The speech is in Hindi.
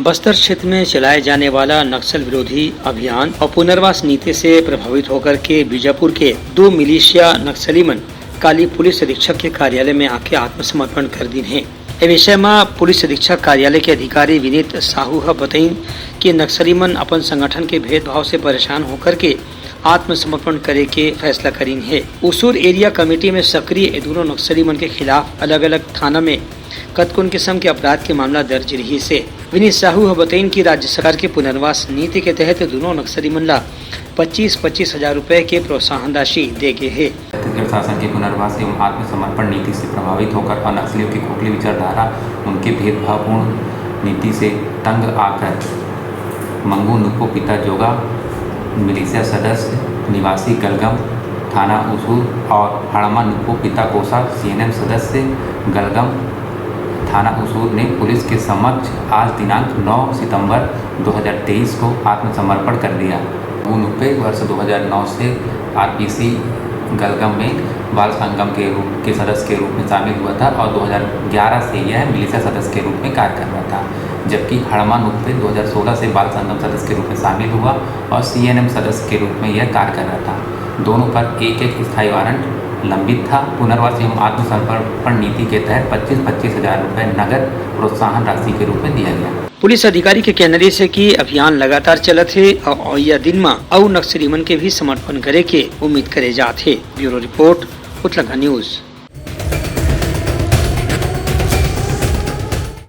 बस्तर क्षेत्र में चलाए जाने वाला नक्सल विरोधी अभियान और पुनर्वास नीति से प्रभावित होकर के बीजापुर के 2 मिलिशिया नक्सलीमन काली पुलिस अधीक्षक के कार्यालय में आके आत्मसमर्पण कर दी है। ए विषय में पुलिस अधीक्षक कार्यालय के अधिकारी विनीत साहू बताइन कि नक्सलीमन अपन संगठन के भेदभाव से परेशान होकर के आत्मसमर्पण करे के फैसला करीन है। उसूर एरिया कमेटी में सक्रिय दोनों नक्सलीमन के खिलाफ अलग अलग थाना में कतकुन किस्म के अपराध के मामला दर्ज रही से। विनीत साहू बताइन कि राज्य सरकार के पुनर्वास नीति के तहत दोनों नक्सलीमन ला 25-25 हजार रुपए के प्रोत्साहन राशि दे गए है। छत्तीसगढ़ शासन की पुनर्वास एवं आत्मसमर्पण नीति से प्रभावित होकर और नक्सलियों की खोखली विचारधारा, उनके भेदभावपूर्ण नीति से तंग आकर मंगू नुको पिता जोगा मिलिशिया सदस्य निवासी गलगम थाना उसूर और हड़मा नुको पिता कोसा CNM सदस्य गलगम थाना उसूर ने पुलिस के समक्ष आज दिनांक 9 सितंबर 2023 को आत्मसमर्पण कर दिया। उनपे वर्ष 2009 से RPC गलगम में बाल संगम के सदस्य के रूप में शामिल हुआ था और 2011 से यह मिलिशिया सदस्य के रूप में कार्य कर रहा था, जबकि हड़मा नुपे 2016 से बाल संगम सदस्य के रूप में शामिल हुआ और CNM सदस्य के रूप में यह कार्य कर रहा था। दोनों पर एक स्थायी वारंट लंबित था। पुनर्वास एवं आत्मसमर्पण नीति के तहत 25-25 हजार रुपये नगद प्रोत्साहन राशि के रूप में दिया गया। पुलिस अधिकारी के कहने से कि अभियान लगातार चलत है और यह दिन में और नक्सलीमन के भी समर्पण करे के उम्मीद करे जाते। Bureau report, Uttarakhand news.